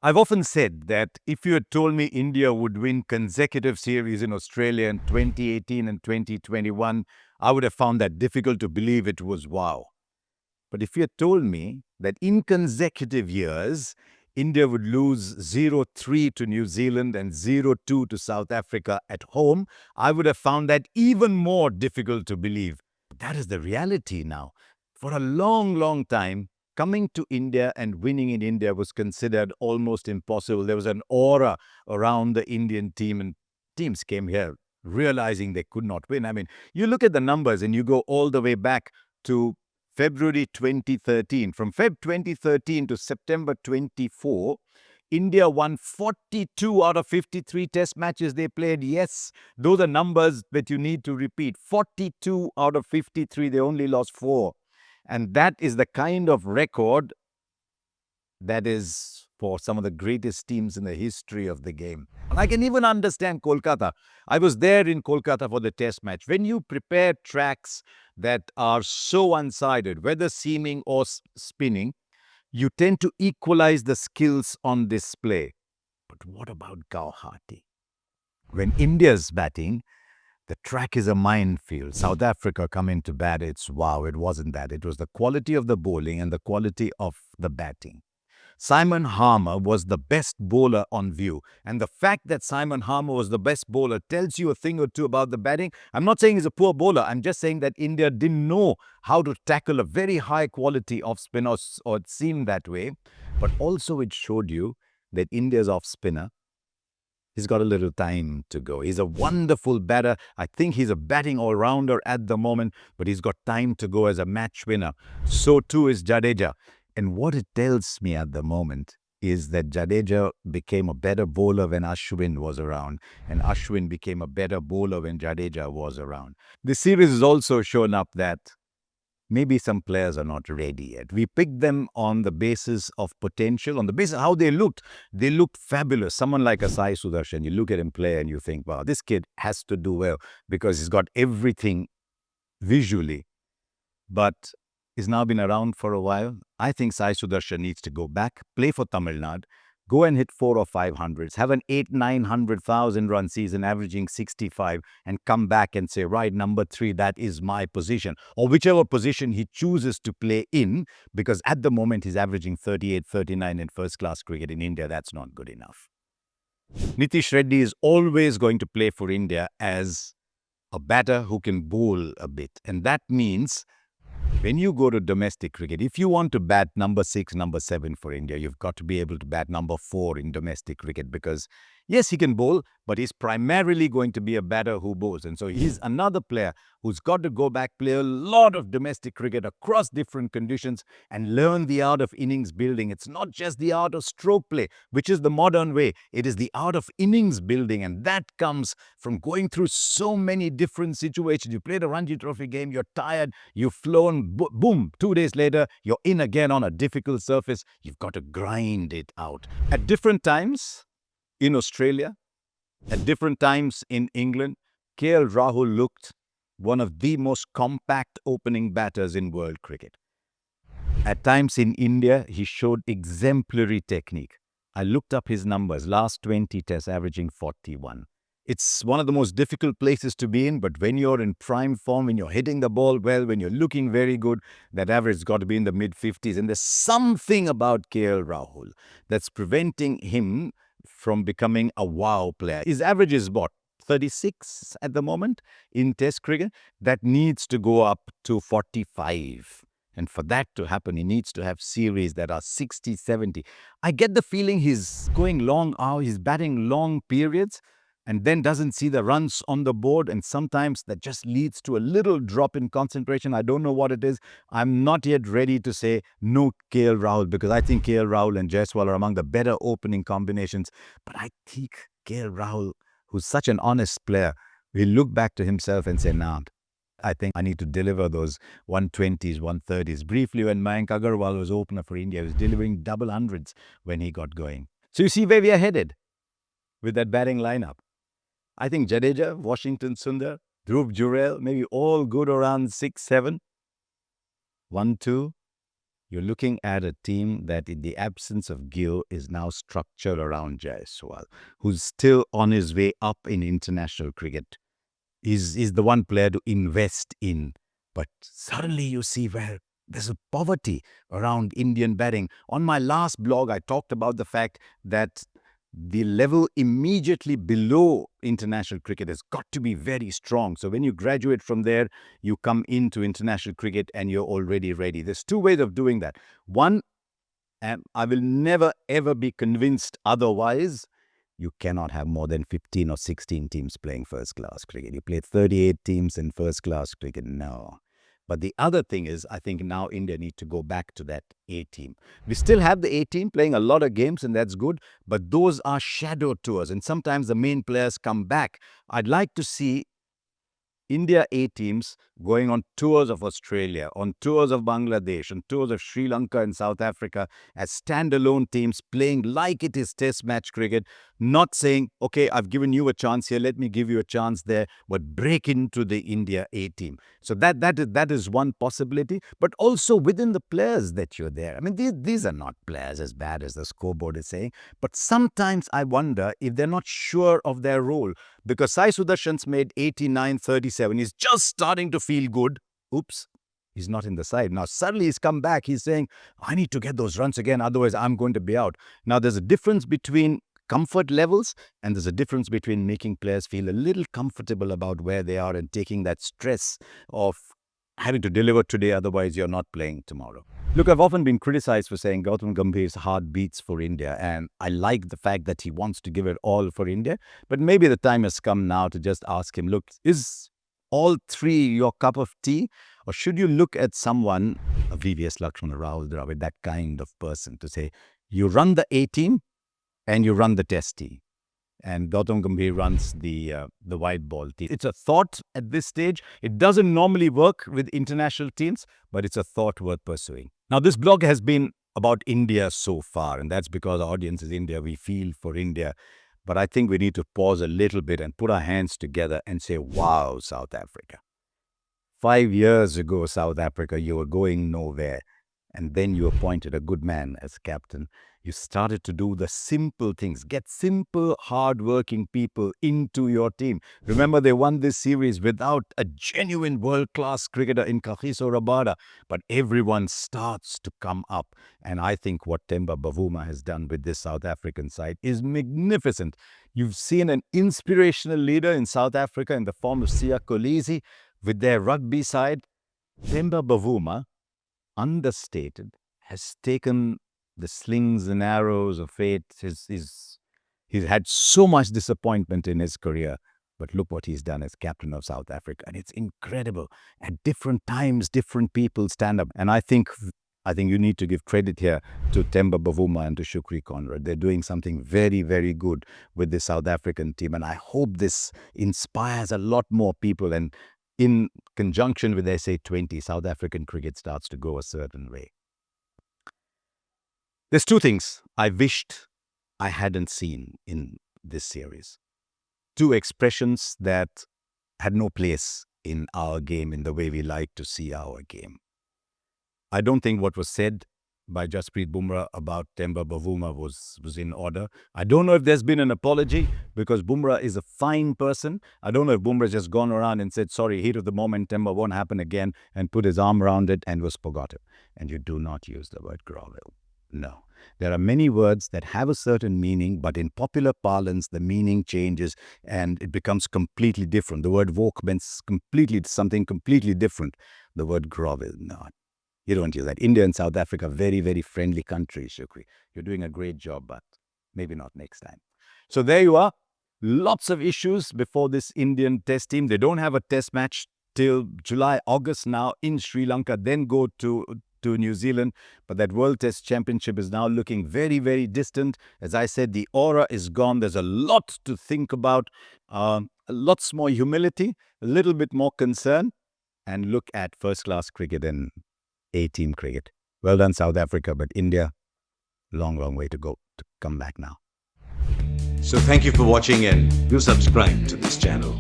I've often said that if you had told me India would win consecutive series in Australia in 2018 and 2021, I would have found that difficult to believe. It was wow. But if you had told me that in consecutive years, India would lose 0-3 to New Zealand and 0-2 to South Africa at home, I would have found that even more difficult to believe. That is the reality now. For a long, long time, coming to India and winning in India was considered almost impossible. There was an aura around the Indian team, and teams came here realizing they could not win. I mean, you look at the numbers and you go all the way back to February 2013. From Feb 2013 to September 24, India won 42 out of 53 test matches they played. Yes, those are numbers that you need to repeat. 42 out of 53, they only lost 4. And that is the kind of record that is for some of the greatest teams in the history of the game. And I can even understand Kolkata. I was there in Kolkata for the test match. When you prepare tracks that are so unsided, whether seaming or spinning, you tend to equalize the skills on display. But what about Guwahati? When India's batting, the track is a minefield. South Africa come into bat, it's wow, it wasn't that. It was the quality of the bowling and the quality of the batting. Simon Harmer was the best bowler on view. And the fact that Simon Harmer was the best bowler tells you a thing or two about the batting. I'm not saying he's a poor bowler. I'm just saying that India didn't know how to tackle a very high quality off spinner, or it seemed that way. But also it showed you that India's off spinner, he's got a little time to go. He's a wonderful batter. I think he's a batting all-rounder at the moment, but he's got time to go as a match winner. So too is Jadeja. And what it tells me at the moment is that Jadeja became a better bowler when Ashwin was around, and Ashwin became a better bowler when Jadeja was around. The series has also shown up that maybe some players are not ready yet. We picked them on the basis of potential, on the basis of how they looked. They looked fabulous. Someone like a Sai Sudarshan, you look at him play and you think, wow, this kid has to do well because he's got everything visually. But he's now been around for a while. I think Sai Sudarshan needs to go back, play for Tamil Nadu, go and hit 4 or 5 hundreds, have an 800,000-900,000 run season, averaging 65, and come back and say, right, number 3, that is my position. Or whichever position he chooses to play in, because at the moment he's averaging 38, 39 in first-class cricket in India. That's not good enough. Nitish Reddy is always going to play for India as a batter who can bowl a bit. And that means when you go to domestic cricket, if you want to bat number 6, number 7 for India, you've got to be able to bat number 4 in domestic cricket because, yes, he can bowl, but he's primarily going to be a batter who bowls. And so he's another player who's got to go back, play a lot of domestic cricket across different conditions and learn the art of innings building. It's not just the art of stroke play, which is the modern way. It is the art of innings building, and that comes from going through so many different situations. You played a Ranji Trophy game, you're tired, you've flown, boom, 2 days later, you're in again on a difficult surface. You've got to grind it out. At different times in Australia, at different times in England, KL Rahul looked one of the most compact opening batters in world cricket. At times in India, he showed exemplary technique. I looked up his numbers, last 20 tests averaging 41. It's one of the most difficult places to be in, but when you're in prime form, when you're hitting the ball well, when you're looking very good, that average has got to be in the mid-50s. And there's something about KL Rahul that's preventing him from becoming a wow player. His average is what? 36 at the moment in Test cricket. That needs to go up to 45. And for that to happen, he needs to have series that are 60, 70. I get the feeling he's going long hours, he's batting long periods, and then doesn't see the runs on the board. And sometimes that just leads to a little drop in concentration. I don't know what it is. I'm not yet ready to say no KL Rahul, because I think KL Rahul and Jaiswal are among the better opening combinations. But I think KL Rahul, who's such an honest player, will look back to himself and say, nah, I think I need to deliver those 120s, 130s. Briefly, when Mayank Agarwal was opener for India, he was delivering double hundreds when he got going. So you see where we are headed with that batting lineup. I think Jadeja, Washington Sundar, Dhruv Jurel, maybe all good around 6, 7. 1, 2. You're looking at a team that, in the absence of Gill, is now structured around Jaiswal, who's still on his way up in international cricket. Is the one player to invest in. But suddenly you see where there's a poverty around Indian batting. On my last blog, I talked about the fact that the level immediately below international cricket has got to be very strong. So when you graduate from there, you come into international cricket and you're already ready. There's two ways of doing that. One, and I will never ever be convinced otherwise, you cannot have more than 15 or 16 teams playing first class cricket. You play 38 teams in first class cricket. No. But the other thing is, I think now India need to go back to that A team. We still have the A team playing a lot of games, and that's good, but those are shadow tours, and sometimes the main players come back. I'd like to see India A teams going on tours of Australia, on tours of Bangladesh, on tours of Sri Lanka and South Africa as standalone teams playing like it is test match cricket, not saying, okay, I've given you a chance here, let me give you a chance there, but break into the India A team. So that is one possibility, but also within the players that you're there. I mean, these are not players as bad as the scoreboard is saying, but sometimes I wonder if they're not sure of their role. Because Sai Sudarshan's made 89, 37. He's just starting to feel good. Oops, he's not in the side. Now, suddenly he's come back. He's saying, I need to get those runs again, otherwise I'm going to be out. Now, there's a difference between comfort levels, and there's a difference between making players feel a little comfortable about where they are and taking that stress of having to deliver today, otherwise you're not playing tomorrow. Look, I've often been criticized for saying Gautam Gambhir's heart beats for India, and I like the fact that he wants to give it all for India, but maybe the time has come now to just ask him, look, is all three your cup of tea, or should you look at someone, a VVS Lakshmana, Rahul Dravid, that kind of person, to say, you run the A team and you run the test team, and Gautam Gambhir runs the white ball team. It's a thought at this stage. It doesn't normally work with international teams, but it's a thought worth pursuing. Now, this blog has been about India so far, and that's because our audience is India. We feel for India. But I think we need to pause a little bit and put our hands together and say, wow, South Africa. 5 years ago, South Africa, you were going nowhere. And then you appointed a good man as captain. You started to do the simple things. Get simple, hard-working people into your team. Remember, they won this series without a genuine world-class cricketer in Kagiso Rabada. But everyone starts to come up. And I think what Temba Bavuma has done with this South African side is magnificent. You've seen an inspirational leader in South Africa in the form of Siya Kolisi with their rugby side. Temba Bavuma, understated, has taken the slings and arrows of fate. He's had so much disappointment in his career, but look what he's done as captain of South Africa, and it's incredible. At different times, different people stand up, and I think you need to give credit here to Temba Bavuma and to Shukri Conrad. They're doing something very, very good with the South African team, and I hope this inspires a lot more people, and in conjunction with SA20, South African cricket starts to go a certain way. There's two things I wished I hadn't seen in this series. Two expressions that had no place in our game in the way we like to see our game. I don't think what was said by Jasprit Bumrah about Temba Bavuma was in order. I don't know if there's been an apology, because Bumrah is a fine person. I don't know if Bumrah just gone around and said, sorry, heat of the moment, Temba won't happen again, and put his arm around it and was forgotten. And you do not use the word grovel. No. There are many words that have a certain meaning, but in popular parlance, the meaning changes and it becomes completely different. The word woke means something completely different. The word grovel, no. You don't use that. India and South Africa, very, very friendly countries, Shukri. You're doing a great job, but maybe not next time. So there you are. Lots of issues before this Indian test team. They don't have a test match till July, August now in Sri Lanka, then go to New Zealand. But that World Test Championship is now looking very, very distant. As I said, the aura is gone. There's a lot to think about. Lots more humility, a little bit more concern, and look at first-class cricket and A-team cricket. Well done, South Africa, but India, long, long way to go to come back now. So thank you for watching and do subscribe to this channel.